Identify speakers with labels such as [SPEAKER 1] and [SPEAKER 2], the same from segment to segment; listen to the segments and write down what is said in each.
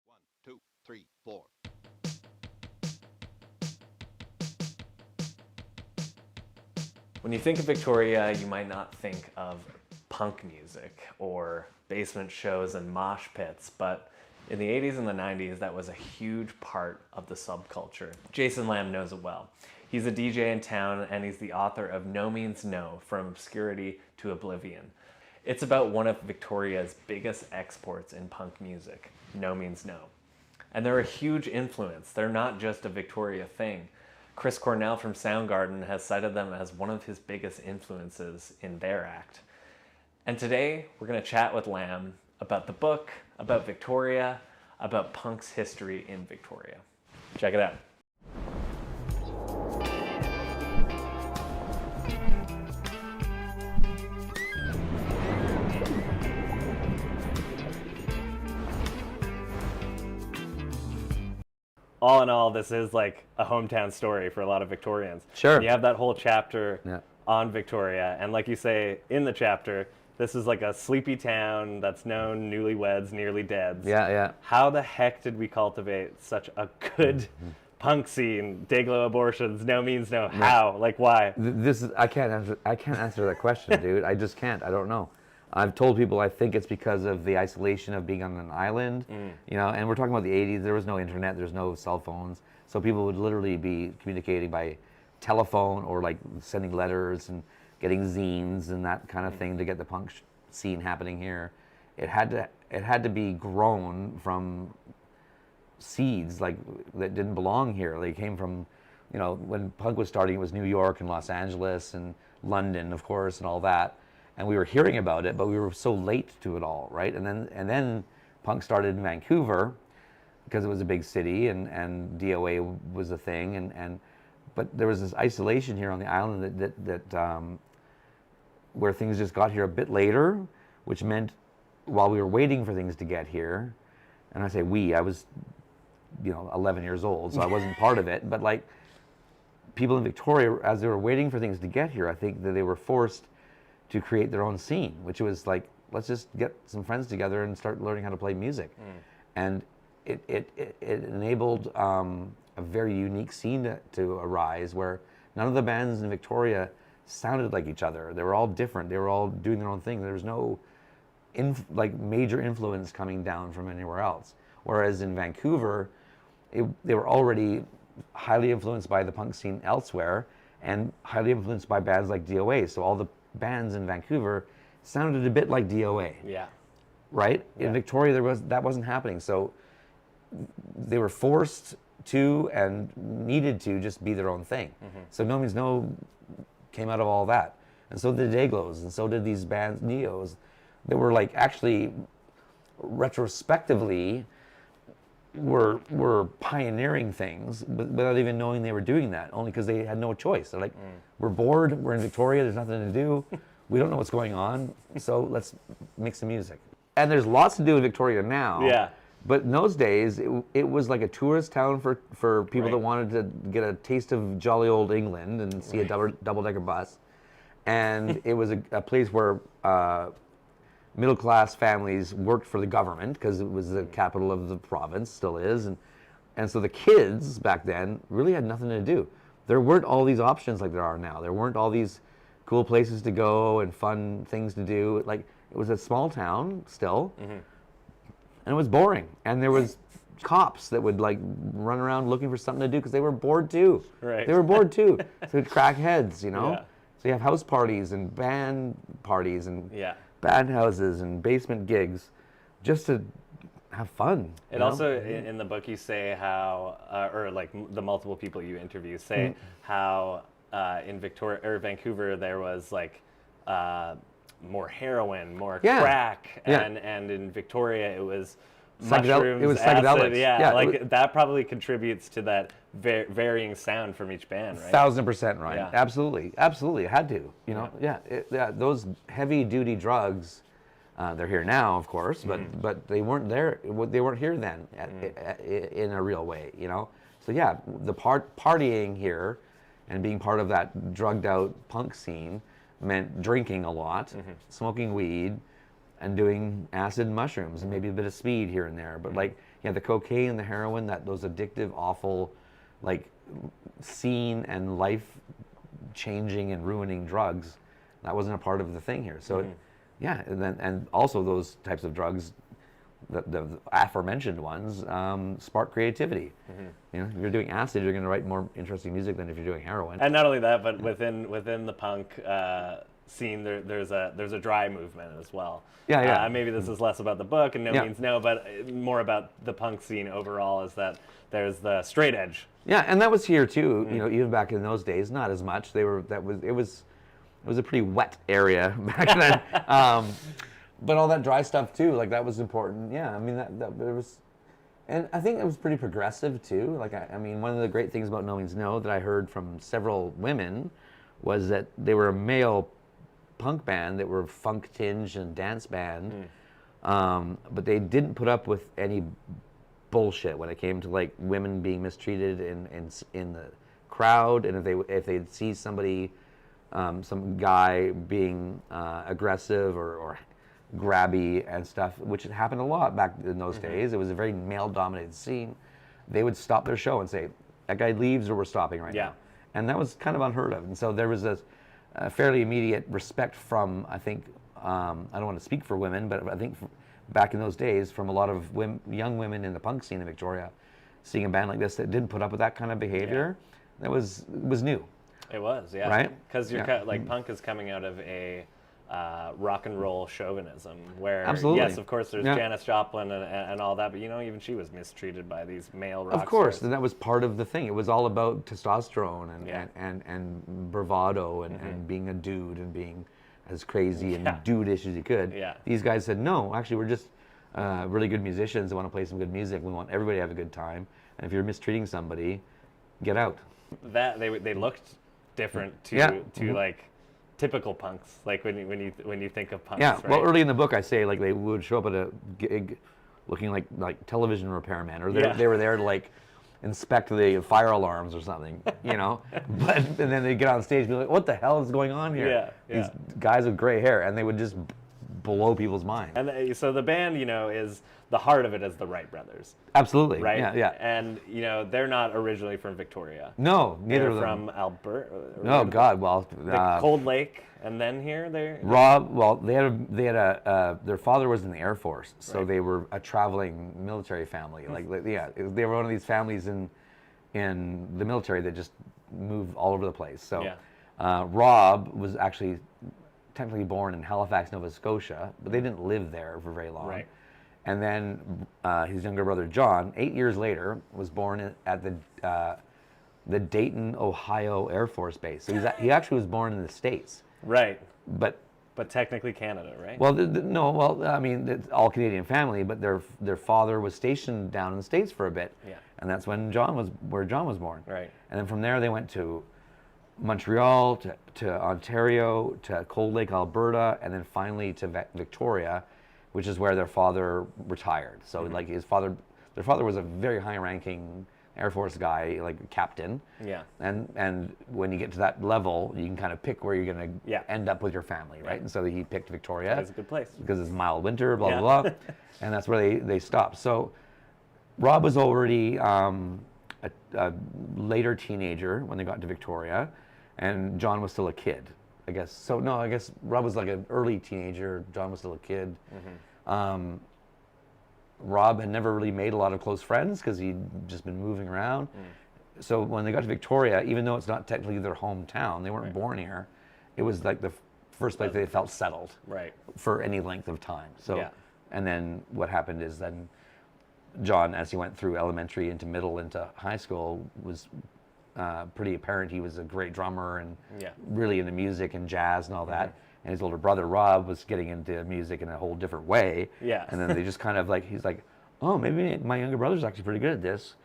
[SPEAKER 1] One, two, three, four.
[SPEAKER 2] When you think of Victoria, you might not think of punk music or basement shows and mosh pits, but in the 80s and the 90s, that was a huge part of the subculture. Jason Lamb knows it well. He's a DJ in town, and he's the author of NoMeansNo, From Obscurity to Oblivion. It's about one of Victoria's biggest exports in punk music, NoMeansNo. And they're a huge influence. They're not just a Victoria thing. Chris Cornell from Soundgarden has cited them as one of his biggest influences in their act. And today, we're going to chat with Lamb about the book, about Victoria, about punk's history in Victoria. Check it out. All in all, this is like a hometown story for a lot of Victorians.
[SPEAKER 3] Sure.
[SPEAKER 2] You have that whole chapter on Victoria, and like you say in the chapter, this is like a sleepy town that's known newlyweds, nearly deads.
[SPEAKER 3] Yeah.
[SPEAKER 2] How the heck did we cultivate such a good punk scene? Dayglow abortions, NoMeansNo. How? Like, why?
[SPEAKER 3] This is I can't answer that question, dude. I just can't. I don't know. I've told people I think it's because of the isolation of being on an island, you know, and we're talking about the 80s. There was no internet, there's no cell phones. So people would literally be communicating by telephone or like sending letters and getting zines and that kind of thing to get the punk scene happening here. It had to be grown from seeds like that didn't belong here. They came from, you know, when punk was starting, it was New York and Los Angeles and London, of course, and all that. And we were hearing about it, but we were so late to it all, right? And then punk started in Vancouver because it was a big city and DOA was a thing, but there was this isolation here on the island that where things just got here a bit later, which meant while we were waiting for things to get here, and I say we, I was, you know, 11 years old, so I wasn't part of it, but like people in Victoria, as they were waiting for things to get here, I think that they were forced to create their own scene, which was like, let's just get some friends together and start learning how to play music. And it enabled a very unique scene to arise where none of the bands in Victoria sounded like each other. They were all different. They were all doing their own thing. There was no major influence coming down from anywhere else. Whereas in Vancouver, they were already highly influenced by the punk scene elsewhere and highly influenced by bands like DOA. So all the bands in Vancouver sounded a bit like DOA.
[SPEAKER 2] Yeah.
[SPEAKER 3] Right?
[SPEAKER 2] Yeah.
[SPEAKER 3] In Victoria, that wasn't happening. So they were forced to and needed to just be their own thing. So NoMeansNo came out of all that. And so did Dayglows, and so did these bands, Neos. They were like actually retrospectively were pioneering things without even knowing they were doing that, only because they had no choice. They're like, we're bored, we're in Victoria, there's nothing to do, we don't know what's going on, so let's make some music. And there's lots to do in Victoria now.
[SPEAKER 2] Yeah.
[SPEAKER 3] But in those days, it was like a tourist town for people that wanted to get a taste of jolly old England and see a double-decker bus. And it was a place where middle-class families worked for the government because it was the capital of the province, still is. And so the kids back then really had nothing to do. There weren't all these options like there are now. There weren't all these cool places to go and fun things to do. Like, it was a small town still. And it was boring, and there was cops that would like run around looking for something to do because they were bored too.
[SPEAKER 2] Right.
[SPEAKER 3] They were bored too. So they'd crack heads, you know.
[SPEAKER 2] Yeah.
[SPEAKER 3] So you have house parties and band parties and
[SPEAKER 2] Yeah.
[SPEAKER 3] band houses and basement gigs, just to have fun.
[SPEAKER 2] And also in the book you say how, or like the multiple people you interview say how in Victoria or Vancouver there was like more heroin, more crack, and in Victoria it was mushrooms,
[SPEAKER 3] it was
[SPEAKER 2] acid,
[SPEAKER 3] psychedelics.
[SPEAKER 2] like that probably contributes to that varying sound from each band, right?
[SPEAKER 3] 1000% right.
[SPEAKER 2] Yeah.
[SPEAKER 3] Absolutely, it had to. You know, those heavy duty drugs. They're here now, of course, but they weren't there. They weren't here then, in a real way. You know, so yeah, the partying here, and being part of that drugged out punk scene meant drinking a lot, smoking weed, and doing acid and mushrooms, and maybe a bit of speed here and there. But like, yeah, the cocaine and the heroin, those addictive, awful, like, scene and life-changing and ruining drugs, that wasn't a part of the thing here. So, yeah, and also those types of drugs, the aforementioned ones, spark creativity. You know, if you're doing acid, you're going to write more interesting music than if you're doing heroin.
[SPEAKER 2] And not only that, but within the punk scene, there's a dry movement as well.
[SPEAKER 3] Yeah.
[SPEAKER 2] Maybe this is less about the book and NoMeansNo, but more about the punk scene overall. Is that there's the straight edge.
[SPEAKER 3] Yeah, and that was here too. You know, even back in those days, not as much. It was a pretty wet area back then. But all that dry stuff too, like that was important. Yeah, I mean that there was, and I think it was pretty progressive too. Like I mean, one of the great things about NoMeansNo that I heard from several women was that they were a male punk band that were funk tinged and dance band, but they didn't put up with any bullshit when it came to like women being mistreated in the crowd, and if they'd see somebody, some guy being aggressive or grabby and stuff, which had happened a lot back in those days. It was a very male-dominated scene. They would stop their show and say, "That guy leaves, or we're stopping right now." And that was kind of unheard of. And so there was a fairly immediate respect from, I think, I don't want to speak for women, but I think back in those days, from a lot of young women in the punk scene in Victoria, seeing a band like this that didn't put up with that kind of behavior, that was new.
[SPEAKER 2] It was, yeah.
[SPEAKER 3] Right?
[SPEAKER 2] Because like punk is coming out of a rock and roll chauvinism, where yes, of course, there's Janis Joplin and all that, but you know, even she was mistreated by these male rock
[SPEAKER 3] Of course,
[SPEAKER 2] stars.
[SPEAKER 3] and that was part of the thing. It was all about testosterone and bravado and being a dude and being as crazy and dude-ish as you could.
[SPEAKER 2] Yeah.
[SPEAKER 3] These guys said, no, actually, we're just really good musicians that want to play some good music. We want everybody to have a good time, and if you're mistreating somebody, get out.
[SPEAKER 2] That they looked different to like typical punks, like when you think of punks.
[SPEAKER 3] Yeah,
[SPEAKER 2] right?
[SPEAKER 3] well, early in the book, I say like they would show up at a gig looking like television repairmen, or they were there to like inspect the fire alarms or something, you know. And then they get on stage and be like, "What the hell is going on here?" These guys with gray hair, and they would just blow people's minds.
[SPEAKER 2] And so the band, you know, is the heart of it is the Wright brothers.
[SPEAKER 3] Absolutely.
[SPEAKER 2] Right?
[SPEAKER 3] Yeah.
[SPEAKER 2] And, you know, they're not originally from Victoria.
[SPEAKER 3] No, neither
[SPEAKER 2] They're
[SPEAKER 3] of them.
[SPEAKER 2] from Alberta.
[SPEAKER 3] Oh God, well,
[SPEAKER 2] Cold Lake, and then here they're...
[SPEAKER 3] Rob, well, they had their father was in the Air Force, so they were a traveling military family. They were one of these families in the military that just moved all over the place. So Rob was actually technically born in Halifax, Nova Scotia, but they didn't live there for very long.
[SPEAKER 2] Right.
[SPEAKER 3] And then his younger brother John, 8 years later, was born at the Dayton, Ohio Air Force Base. So he actually was born in the States.
[SPEAKER 2] Right.
[SPEAKER 3] But
[SPEAKER 2] technically Canada, right?
[SPEAKER 3] Well, no. Well, I mean, it's all Canadian family, but their father was stationed down in the States for a bit.
[SPEAKER 2] Yeah.
[SPEAKER 3] And that's when John was born.
[SPEAKER 2] Right.
[SPEAKER 3] And then from there they went to Montreal, to Ontario, to Cold Lake, Alberta, and then finally to Victoria, which is where their father retired. So like their father was a very high-ranking Air Force guy, like a captain.
[SPEAKER 2] Yeah.
[SPEAKER 3] And when you get to that level, you can kind of pick where you're going to end up with your family, right? And so he picked Victoria.
[SPEAKER 2] That's a good place.
[SPEAKER 3] Because it's mild winter, blah, blah, blah. And that's where they stopped. So Rob was already a later teenager when they got to Victoria, and John was still a kid, I guess. So no, I guess Rob was like an early teenager. John was still a kid. Rob had never really made a lot of close friends because he'd just been moving around. So when they got to Victoria, even though it's not technically their hometown, they weren't born here, it was like the first place they felt settled for any length of time. So, and then what happened is then John, as he went through elementary into middle into high school, was pretty apparent he was a great drummer and really into music and jazz and all that. And his older brother Rob was getting into music in a whole different way. Yeah. And then they just kind of like, he's like, oh, maybe my younger brother's actually pretty good at this.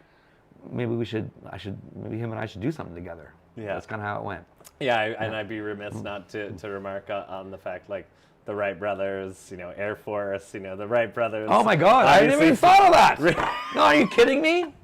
[SPEAKER 3] Maybe maybe him and I should do something together. Yeah. That's kind of how it went.
[SPEAKER 2] Yeah, and I'd be remiss not to remark on the fact, like, the Wright brothers, you know, Air Force, you know, the Wright brothers.
[SPEAKER 3] Oh my God, I didn't even thought of that. No, are you kidding me?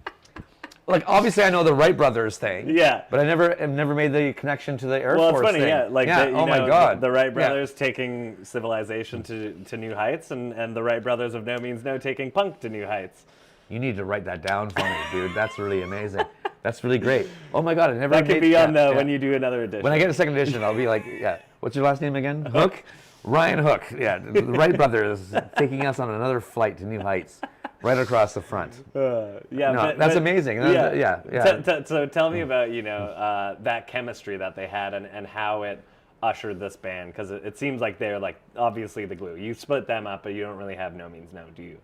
[SPEAKER 3] like obviously I know the Wright brothers thing.
[SPEAKER 2] Yeah.
[SPEAKER 3] But I've never made the connection to the Air
[SPEAKER 2] Well,
[SPEAKER 3] Force
[SPEAKER 2] it's funny,
[SPEAKER 3] thing.
[SPEAKER 2] yeah. Like,
[SPEAKER 3] oh my God.
[SPEAKER 2] the Wright brothers taking civilization to new heights, and the Wright brothers of NoMeansNo taking punk to new heights.
[SPEAKER 3] You need to write that down for me, dude. That's really amazing. That's really great. Oh my God, I never.
[SPEAKER 2] That could
[SPEAKER 3] made,
[SPEAKER 2] be on when you do another edition.
[SPEAKER 3] When I get a second edition, I'll be like, yeah. What's your last name again? Hook. Ryan Hook. Yeah, the Wright brothers taking us on another flight to new heights, right across the front.
[SPEAKER 2] Yeah,
[SPEAKER 3] no, that's amazing. Yeah.
[SPEAKER 2] So tell me about that chemistry that they had and how it ushered this band, because it seems like they're like obviously the glue. You split them up, but you don't really have NoMeansNo, do you?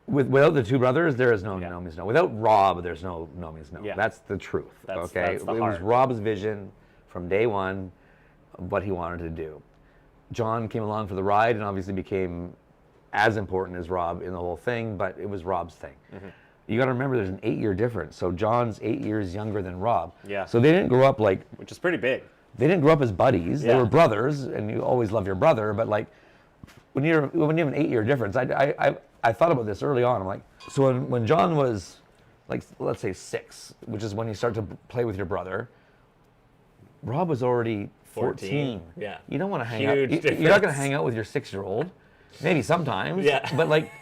[SPEAKER 3] Without the two brothers, there is no NoMeansNo. Without Rob, there's no NoMeansNo.
[SPEAKER 2] Yeah.
[SPEAKER 3] That's the truth.
[SPEAKER 2] That's
[SPEAKER 3] it
[SPEAKER 2] the
[SPEAKER 3] was
[SPEAKER 2] heart.
[SPEAKER 3] Rob's vision from day one of what he wanted to do. John came along for the ride and obviously became as important as Rob in the whole thing, but it was Rob's thing. Mm-hmm. You got to remember there's an 8-year difference. So John's 8 years younger than Rob.
[SPEAKER 2] Yeah.
[SPEAKER 3] So they didn't grow up like...
[SPEAKER 2] Which is pretty big.
[SPEAKER 3] They didn't grow up as buddies.
[SPEAKER 2] Yeah.
[SPEAKER 3] They were brothers, and you always love your brother, but like when you have an 8-year difference, I thought about this early on. I'm like, so when John was like, let's say 6, which is when you start to play with your brother, Rob was already 14.
[SPEAKER 2] Yeah.
[SPEAKER 3] You don't want to hang
[SPEAKER 2] Huge
[SPEAKER 3] out.
[SPEAKER 2] difference.
[SPEAKER 3] You're not going to hang out with your 6-year-old. Maybe sometimes.
[SPEAKER 2] Yeah.
[SPEAKER 3] But like,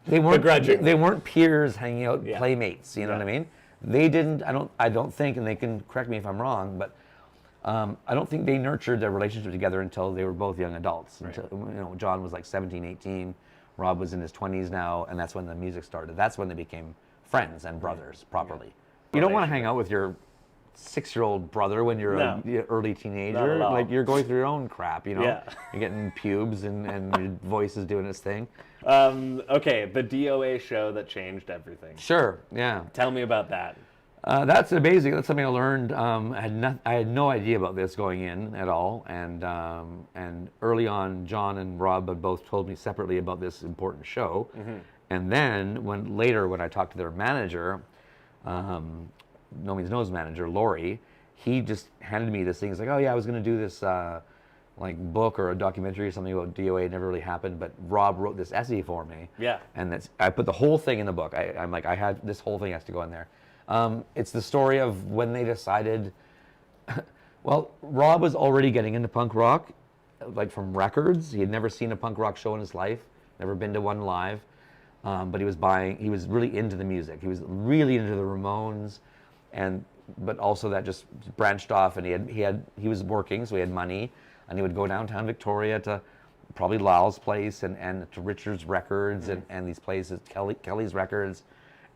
[SPEAKER 3] they weren't.
[SPEAKER 2] Begrudgingly.
[SPEAKER 3] They weren't peers hanging out,
[SPEAKER 2] Yeah.
[SPEAKER 3] playmates. You know what I mean? They didn't. I don't think, and they can correct me if I'm wrong, but I don't think they nurtured their relationship together until they were both young adults.
[SPEAKER 2] Right.
[SPEAKER 3] Until John was like 17, 18. Rob was in his 20s now, and that's when the music started. That's when they became friends and brothers properly. You don't want to hang out with your 6-year-old brother when you're an early teenager. Like, you're going through your own crap, you know?
[SPEAKER 2] Yeah.
[SPEAKER 3] You're getting pubes and your voice is doing its thing.
[SPEAKER 2] Okay, the DOA show that changed everything.
[SPEAKER 3] Sure, yeah.
[SPEAKER 2] Tell me about that.
[SPEAKER 3] That's amazing. That's something I learned. I had no idea about this going in at all, and early on, John and Rob had both told me separately about this important show. Mm-hmm. And then when I talked to their manager, NoMeansNo's manager, Laurie, he just handed me this thing. He's like, "Oh yeah, I was going to do this like book or a documentary or something about DOA. It never really happened, but Rob wrote this essay for me.
[SPEAKER 2] Yeah.
[SPEAKER 3] And I put the whole thing in the book. I'm like, this whole thing has to go in there. It's the story of when they decided, well, Rob was already getting into punk rock, like from records. He had never seen a punk rock show in his life, never been to one live, but he was really into the music. He was really into the Ramones, but also that just branched off, and he was working, so he had money, and he would go downtown Victoria to probably Lyle's place and to Richard's Records and these places, Kelly's Records,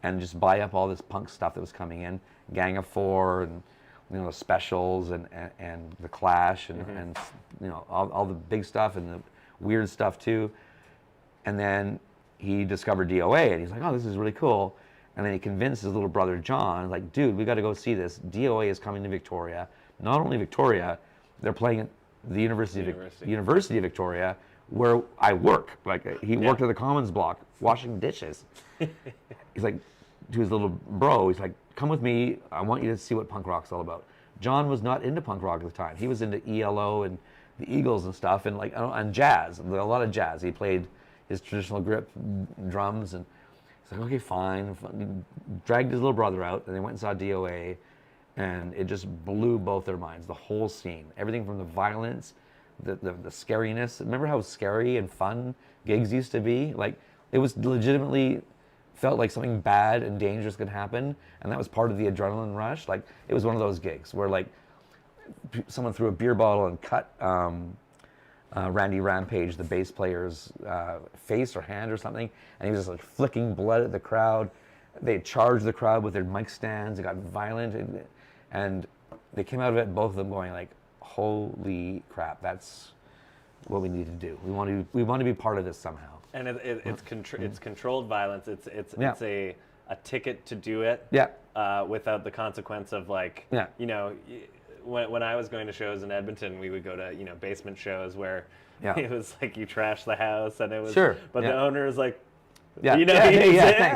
[SPEAKER 3] and just buy up all this punk stuff that was coming in, Gang of Four, and the Specials, and the Clash, and all the big stuff and the weird stuff too. And then he discovered DOA, and he's like, "Oh, this is really cool." And then he convinced his little brother John, like, "Dude, we got to go see this. DOA is coming to Victoria. Not only Victoria, they're playing at the University of Victoria, where I work." Like, he worked at the Commons block washing dishes. He's like, to his little bro, he's like, "Come with me. I want you to see what punk rock's all about." John was not into punk rock at the time. He was into ELO and the Eagles and stuff, and jazz, a lot of jazz. He played his traditional grip drums, and he's like, "Okay, fine." Dragged his little brother out, and they went and saw DOA, and it just blew both their minds. The whole scene, everything from the violence, the scariness. Remember how scary and fun gigs used to be? Like, it was legitimately felt like something bad and dangerous could happen, and that was part of the adrenaline rush. Like, it was one of those gigs where, like, someone threw a beer bottle and cut Randy Rampage, the bass player's face or hand or something, and he was just like flicking blood at the crowd. They charged the crowd with their mic stands. It got violent, and they came out of it, both of them going like, "Holy crap, that's what we need to do. We want to be part of this somehow."
[SPEAKER 2] And it's controlled violence. It's a ticket to do it.
[SPEAKER 3] Yeah.
[SPEAKER 2] Without the consequence of, like, when I was going to shows in Edmonton, we would go to basement shows where it was like you trash the house, and it was but the owner is like, thanks,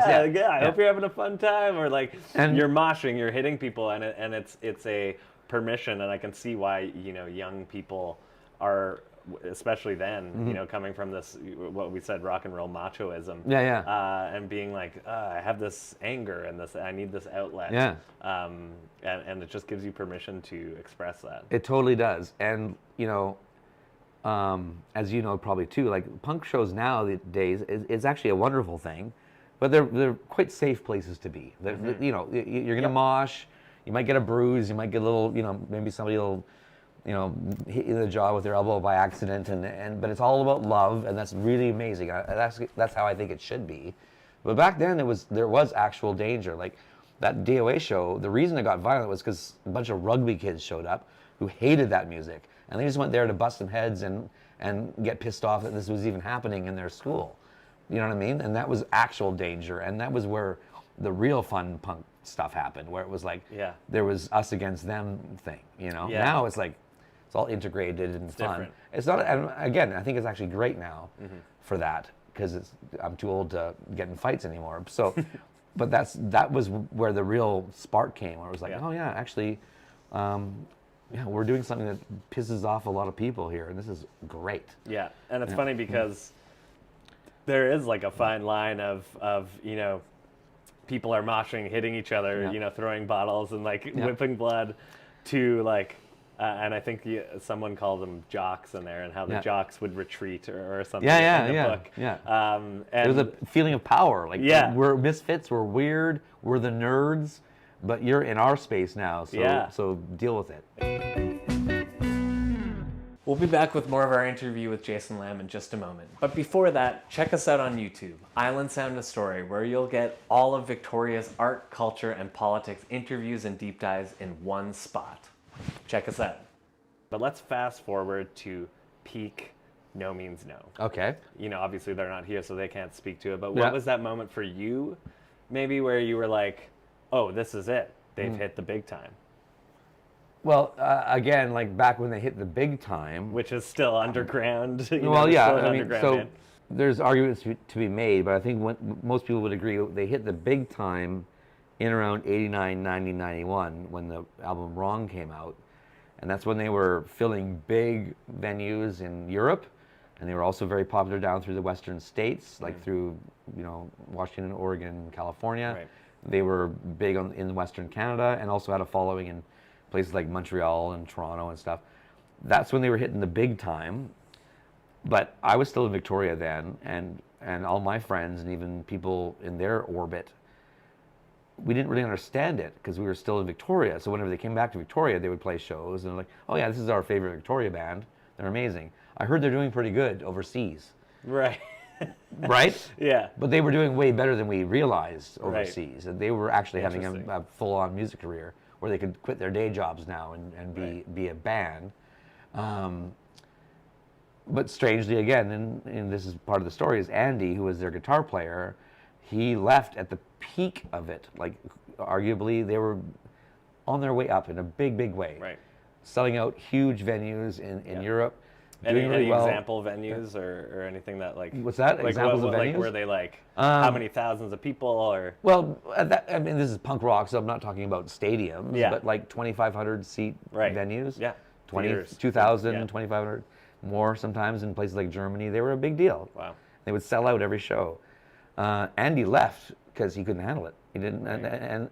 [SPEAKER 2] I hope you're having a fun time, or like, and you're moshing, you're hitting people, and it's a permission, and I can see why young people are especially then, you know, coming from this, what we said, rock and roll machoism. And being like, I have this anger and I need this outlet. And it just gives you permission to express that.
[SPEAKER 3] It totally does. And, you know, as you know probably too, like punk shows nowadays is actually a wonderful thing, but they're quite safe places to be. You know, you're gonna mosh, you might get a bruise, you might get a little, you know, maybe somebody will, you know, hit you in the jaw with their elbow by accident, but it's all about love, and that's really amazing. That's how I think it should be. But back then there was actual danger. Like that DOA show, the reason it got violent was because a bunch of rugby kids showed up who hated that music. And they just went there to bust some heads and get pissed off that this was even happening in their school. You know what I mean? And that was actual danger. And that was where the real fun punk stuff happened, where it was like there was us against them thing, you know? Now it's like, it's all integrated and it's fun.
[SPEAKER 2] Different.
[SPEAKER 3] It's not, and again, I think it's actually great now for that, because I'm too old to get in fights anymore. So, but that was where the real spark came, where it was like, oh yeah, actually, we're doing something that pisses off a lot of people here, and this is great.
[SPEAKER 2] Yeah, and it's funny because there is like a fine line of you know, people are moshing, hitting each other, you know, throwing bottles and like whipping blood, to like, and I think someone called them jocks in there, and how the jocks would retreat or something in the book. And
[SPEAKER 3] there's a feeling of power, like we're misfits, we're weird, we're the nerds, but you're in our space now, so deal with it.
[SPEAKER 2] We'll be back with more of our interview with Jason Lamb in just a moment. But before that, check us out on YouTube, Island Sound a Story, where you'll get all of Victoria's art, culture, and politics interviews and deep dives in one spot. Check us out. But let's fast forward to peak NoMeansNo.
[SPEAKER 3] Okay.
[SPEAKER 2] You know, obviously they're not here, so they can't speak to it, but what was that moment for you, maybe, where you were like, oh, this is it. They've hit the big time.
[SPEAKER 3] Well, again, like back when they hit the big time,
[SPEAKER 2] which is still underground.
[SPEAKER 3] Well, I mean, so there's arguments to be made, but I think most people would agree they hit the big time in around 89, 90, 91 when the album Wrong came out. And that's when they were filling big venues in Europe, and they were also very popular down through the western states, like through, you know, Washington, Oregon, California.
[SPEAKER 2] Right.
[SPEAKER 3] They were big in Western Canada, and also had a following in places like Montreal and Toronto and stuff. That's when they were hitting the big time. But I was still in Victoria then, and all my friends and even people in their orbit, we didn't really understand it because we were still in Victoria. So whenever they came back to Victoria, they would play shows, and they're like, oh yeah, this is our favorite Victoria band. They're amazing. I heard they're doing pretty good overseas.
[SPEAKER 2] Right.
[SPEAKER 3] Right?
[SPEAKER 2] Yeah.
[SPEAKER 3] But they were doing way better than we realized overseas.
[SPEAKER 2] Right.
[SPEAKER 3] And they were actually having a full-on music career where they could quit their day jobs now and be a band. But strangely, again, and this is part of the story, is Andy, who was their guitar player, he left at the peak of it. Like, arguably, they were on their way up in a big, big way.
[SPEAKER 2] Right.
[SPEAKER 3] Selling out huge venues in Europe.
[SPEAKER 2] Any
[SPEAKER 3] really well.
[SPEAKER 2] Example venues or anything that, like...
[SPEAKER 3] What's that?
[SPEAKER 2] Like,
[SPEAKER 3] examples of venues?
[SPEAKER 2] Like, were they like, how many thousands of people, or...
[SPEAKER 3] Well, I mean, this is punk rock, so I'm not talking about stadiums, but like 2,500 seat venues.
[SPEAKER 2] Yeah.
[SPEAKER 3] 2,000, 2,500, more sometimes in places like Germany. They were a big deal.
[SPEAKER 2] Wow.
[SPEAKER 3] They would sell out every show. Andy left because he couldn't handle it. He didn't, and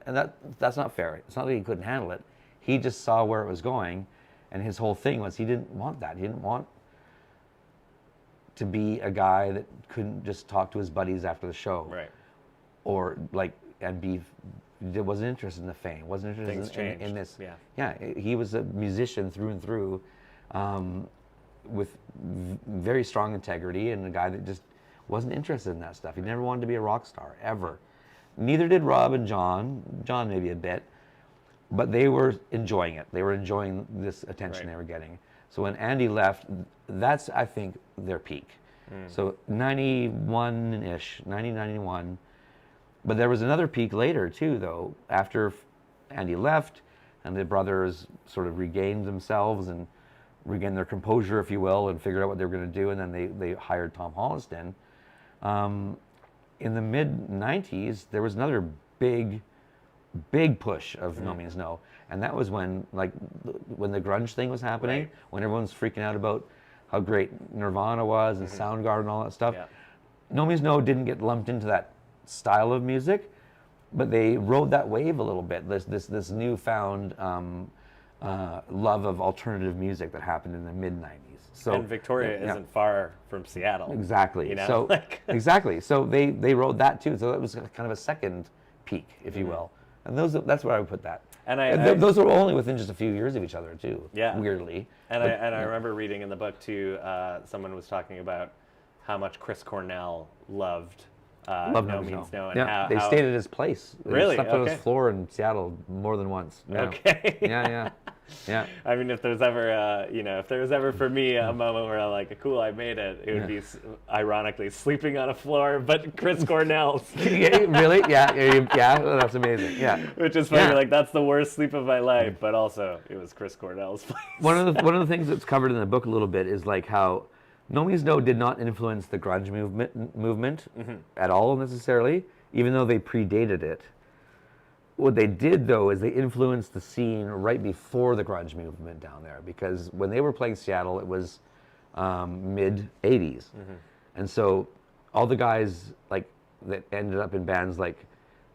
[SPEAKER 3] that's not fair. It's not that he couldn't handle it. He just saw where it was going, and his whole thing was he didn't want that. He didn't want to be a guy that couldn't just talk to his buddies after the show, or like wasn't interested in the fame, wasn't interested in this. He was a musician through and through, with very strong integrity, and a guy that just wasn't interested in that stuff. He never wanted to be a rock star ever. Neither did Rob and John. John maybe a bit, but they were enjoying it. They were enjoying this attention they were getting. So when Andy left, that's, I think, their peak. So 91-ish, 90, 91. But there was another peak later, too, though, after Andy left and the brothers sort of regained themselves and regained their composure, if you will, and figured out what they were going to do, and then they hired Tom Holliston. In the mid-90s, there was another big push of NoMeansNo, and that was when the grunge thing was happening, when everyone's freaking out about how great Nirvana was and Soundgarden and all that stuff.
[SPEAKER 2] Yeah.
[SPEAKER 3] NoMeansNo didn't get lumped into that style of music, but they rode that wave a little bit. This newfound love of alternative music that happened in the mid-90s. So,
[SPEAKER 2] and Victoria isn't far from Seattle.
[SPEAKER 3] Exactly.
[SPEAKER 2] You know?
[SPEAKER 3] So exactly. So they rode that too. So that was kind of a second peak, if you will. And that's where I would put that.
[SPEAKER 2] And
[SPEAKER 3] those were only within just a few years of each other too.
[SPEAKER 2] Yeah.
[SPEAKER 3] Weirdly.
[SPEAKER 2] And I remember reading in the book too. Someone was talking about how much Chris Cornell loved NoMeansNo, and
[SPEAKER 3] yeah,
[SPEAKER 2] how
[SPEAKER 3] they stayed at his place. They
[SPEAKER 2] Really?
[SPEAKER 3] slept on
[SPEAKER 2] Okay.
[SPEAKER 3] his floor in Seattle more than once. Yeah.
[SPEAKER 2] Okay.
[SPEAKER 3] Yeah.
[SPEAKER 2] I mean, if there's ever, if there was ever for me a moment where I'm like, cool, I made it, it would be ironically sleeping on a floor, but Chris Cornell's.
[SPEAKER 3] Really? Yeah. Well, that's amazing. Yeah.
[SPEAKER 2] Which is funny.
[SPEAKER 3] Yeah.
[SPEAKER 2] Like, that's the worst sleep of my life, but also it was Chris Cornell's place.
[SPEAKER 3] One of the things that's covered in the book a little bit is like how NoMeansNo did not influence the grunge movement at all necessarily, even though they predated it. What they did, though, is they influenced the scene right before the grunge movement down there, because when they were playing Seattle, it was mid-'80s. And so all the guys like that ended up in bands like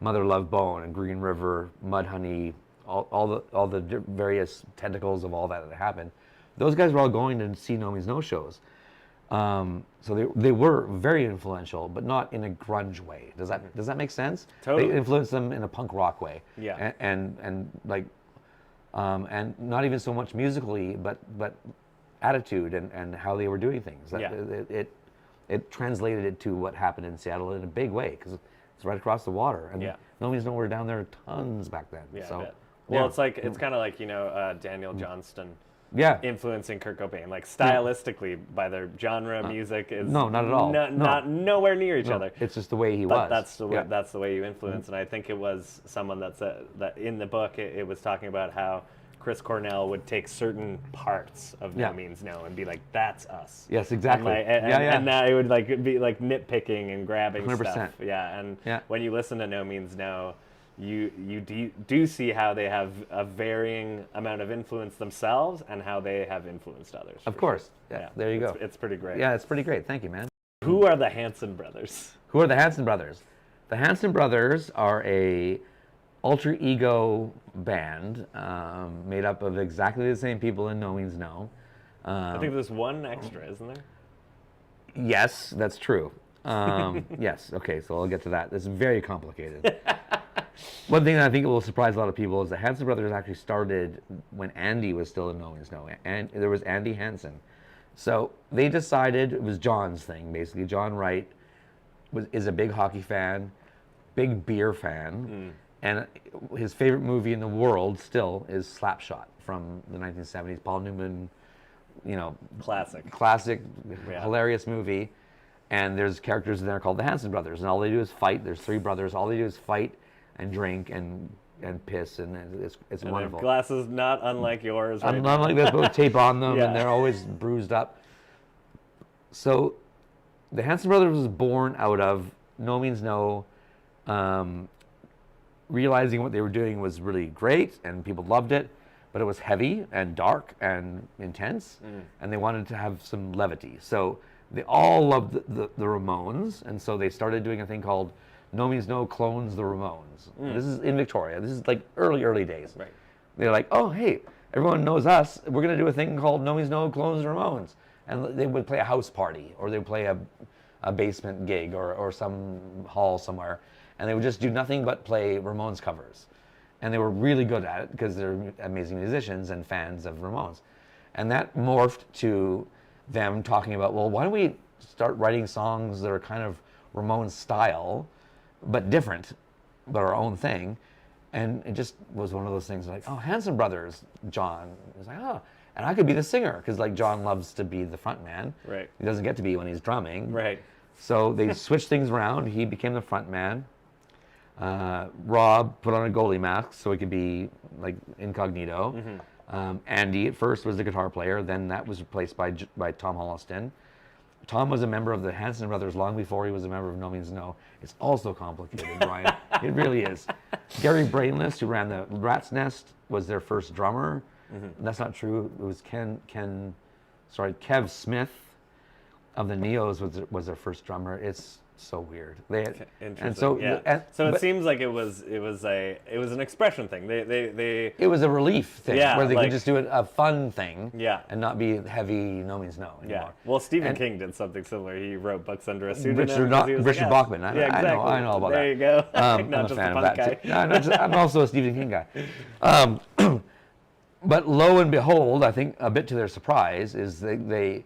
[SPEAKER 3] Mother Love Bone and Green River, Mudhoney, all the various tentacles of all that happened, those guys were all going to see NoMeansNo shows. So they were very influential, but not in a grunge way. Does that make sense?
[SPEAKER 2] Totally.
[SPEAKER 3] They influenced them in a punk rock way.
[SPEAKER 2] Yeah.
[SPEAKER 3] And not even so much musically, but attitude and how they were doing things.
[SPEAKER 2] Yeah.
[SPEAKER 3] It translated it to what happened in Seattle in a big way, because it's right across the water. And NoMeansNo were down there tons back then.
[SPEAKER 2] Yeah,
[SPEAKER 3] so,
[SPEAKER 2] I bet. Well, it's kind of like Daniel Johnston.
[SPEAKER 3] Yeah.
[SPEAKER 2] Influencing Kurt Cobain, like stylistically, by their genre, music is
[SPEAKER 3] no, not at all.
[SPEAKER 2] Not nowhere near each other.
[SPEAKER 3] It's just the way he
[SPEAKER 2] But
[SPEAKER 3] was.
[SPEAKER 2] that's the way you influence, and I think it was someone that in the book it was talking about how Chris Cornell would take certain parts of NoMeansNo and be like, "That's us."
[SPEAKER 3] Yes, exactly.
[SPEAKER 2] And that it would be like nitpicking and grabbing
[SPEAKER 3] 100%.
[SPEAKER 2] stuff. Yeah, and when you listen to NoMeansNo, you do see how they have a varying amount of influence themselves and how they have influenced others.
[SPEAKER 3] Of course. Yeah. There you go.
[SPEAKER 2] It's pretty great.
[SPEAKER 3] Yeah, it's pretty great. Thank you, man.
[SPEAKER 2] Who are the Hanson brothers?
[SPEAKER 3] Who are the Hanson brothers? The Hanson brothers are a alter ego band made up of exactly the same people in NoMeansNo.
[SPEAKER 2] I think there's one extra, isn't there?
[SPEAKER 3] Yes, that's true. Yes. Okay, so I'll get to that. This is very complicated. One thing that I think will surprise a lot of people is the Hanson brothers actually started when Andy was still in NoMeansNo, and there was Andy Hanson. So they decided, it was John's thing, basically. John Wright is a big hockey fan, big beer fan, and his favorite movie in the world still is Slapshot from the 1970s. Paul Newman, classic, hilarious movie. And there's characters in there called the Hanson brothers, and all they do is fight. There's three brothers. All they do is fight and drink and piss, and it's
[SPEAKER 2] and
[SPEAKER 3] wonderful.
[SPEAKER 2] Their glasses not unlike yours. Right?
[SPEAKER 3] Not like this, but with tape on them, and they're always bruised up. So, the Hanson brothers was born out of NoMeansNo, realizing what they were doing was really great, and people loved it, but it was heavy and dark and intense, and they wanted to have some levity. So they all loved the Ramones, and so they started doing a thing called NoMeansNo Clones the Ramones. This is in Victoria. This is like early days.
[SPEAKER 2] Right.
[SPEAKER 3] They're like, oh, hey, everyone knows us. We're going to do a thing called NoMeansNo Clones the Ramones. And they would play a house party, or they would play a basement gig or some hall somewhere. And they would just do nothing but play Ramones covers. And they were really good at it because they're amazing musicians and fans of Ramones. And that morphed to them talking about, well, why don't we start writing songs that are kind of Ramones style, but different, but our own thing. And it just was one of those things like, oh, Hanson brothers, John. It was like, oh, and I could be the singer, because like John loves to be the front man.
[SPEAKER 2] Right.
[SPEAKER 3] He doesn't get to be when he's drumming.
[SPEAKER 2] Right.
[SPEAKER 3] So they switched things around. He became the front man. Rob put on a goalie mask so he could be like incognito. Andy at first was the guitar player, then that was replaced by Tom Holliston. Tom was a member of the Hanson brothers long before he was a member of NoMeansNo. It's also complicated, Brian. It really is. Gary Brainless, who ran the Rat's Nest, was their first drummer. That's not true. It was Ken Kev Smith of the Neos was their first drummer. It's so weird.
[SPEAKER 2] Interesting.
[SPEAKER 3] And so
[SPEAKER 2] it seems like it was an expression thing.
[SPEAKER 3] It was a relief thing where they could just do a fun thing and not be heavy No Means No anymore.
[SPEAKER 2] Yeah. Well, Stephen King did something similar. He wrote books under a pseudonym.
[SPEAKER 3] Richard Bachman. I know all about that.
[SPEAKER 2] There you go.
[SPEAKER 3] I'm
[SPEAKER 2] not
[SPEAKER 3] a
[SPEAKER 2] just
[SPEAKER 3] fan
[SPEAKER 2] a
[SPEAKER 3] of
[SPEAKER 2] punk
[SPEAKER 3] that
[SPEAKER 2] guy.
[SPEAKER 3] too. No, I'm also a Stephen King guy. But lo and behold, I think a bit to their surprise, is they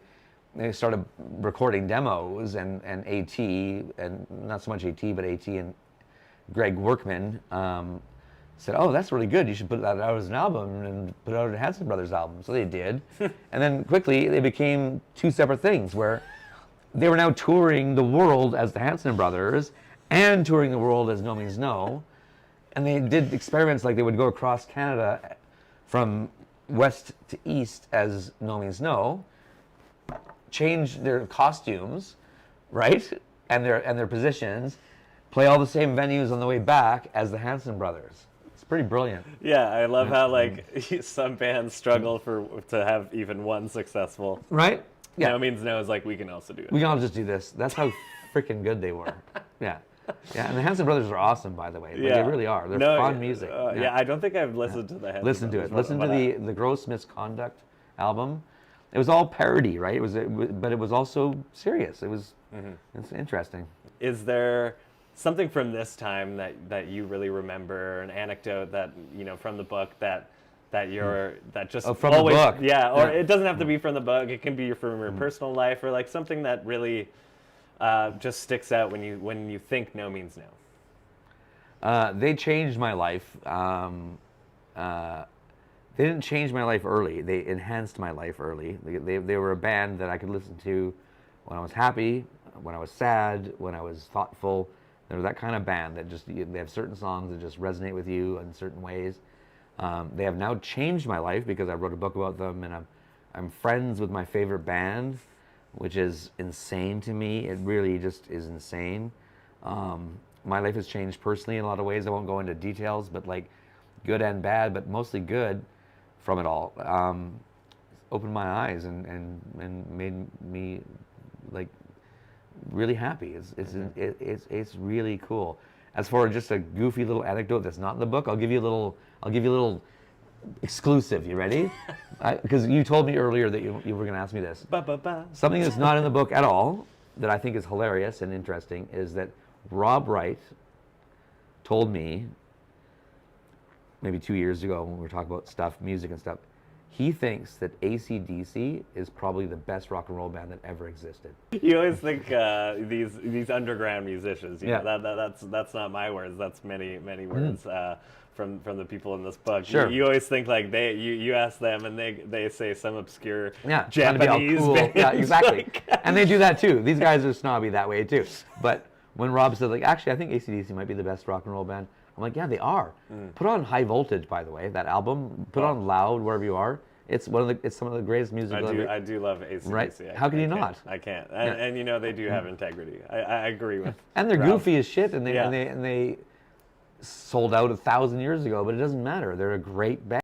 [SPEAKER 3] started recording demos, and AT, and not so much AT, but AT and Greg Workman said, "Oh, that's really good. You should put that out as an album and put it out as a Hanson Brothers album." So they did. And then quickly they became two separate things, where they were now touring the world as the Hanson Brothers and touring the world as No Means No. And they did experiments, like they would go across Canada from west to east as No Means No, change their costumes, right, and their positions, play all the same venues on the way back as the Hanson Brothers. It's pretty brilliant.
[SPEAKER 2] Yeah, I love how like some bands struggle to have even one successful.
[SPEAKER 3] Right? Yeah.
[SPEAKER 2] No Means No is like, we can also do it.
[SPEAKER 3] We can all just do this. That's how freaking good they were. Yeah. Yeah, and the Hanson Brothers are awesome, by the way. Like, they really are. They're fun music.
[SPEAKER 2] Yeah, I don't think I've listened to the Hanson
[SPEAKER 3] Listen to
[SPEAKER 2] Brothers.
[SPEAKER 3] it. Listen to the Gross Misconduct album. It was all parody, right? But it was also serious. It's interesting.
[SPEAKER 2] Is there something from this time that you really remember, an anecdote that from the book that just
[SPEAKER 3] from
[SPEAKER 2] always,
[SPEAKER 3] the book?
[SPEAKER 2] Or it doesn't have to be from the book. It can be from your personal life, or like something that really just sticks out when you think No Means No.
[SPEAKER 3] They changed my life. They didn't change my life early. They enhanced my life early. They were a band that I could listen to when I was happy, when I was sad, when I was thoughtful. They're that kind of band that they have certain songs that just resonate with you in certain ways. They have now changed my life because I wrote a book about them, and I'm friends with my favorite band, which is insane to me. It really just is insane. My life has changed personally in a lot of ways. I won't go into details, but like good and bad, but mostly good from it all. Opened my eyes and made me like really happy. It's really cool. As for just a goofy little anecdote that's not in the book, I'll give you a little exclusive. You ready? Because you told me earlier that you were going to ask me this. Something that's not in the book at all that I think is hilarious and interesting is that Rob Wright told me maybe 2 years ago when we were talking about stuff, music and stuff, he thinks that AC/DC is probably the best rock and roll band that ever existed.
[SPEAKER 2] You always think these underground musicians. You know, that's not my words. That's many words from the people in this book.
[SPEAKER 3] Sure.
[SPEAKER 2] You always think like you ask them and they say some obscure Japanese
[SPEAKER 3] trying to be all cool.
[SPEAKER 2] band.
[SPEAKER 3] Yeah, exactly.
[SPEAKER 2] Like,
[SPEAKER 3] and they do that too. These guys are snobby that way too. But when Rob said, like, actually, I think AC/DC might be the best rock and roll band, I'm like, yeah, they are. Put on High Voltage, by the way, that album. Put on Loud, Wherever You Are. It's some of the greatest music.
[SPEAKER 2] I do love AC/DC.
[SPEAKER 3] Right? How can you not?
[SPEAKER 2] I can't. And you know they do have integrity. I agree with.
[SPEAKER 3] And they're
[SPEAKER 2] Ralph.
[SPEAKER 3] goofy as shit, and they sold out 1,000 years ago, but it doesn't matter. They're a great band.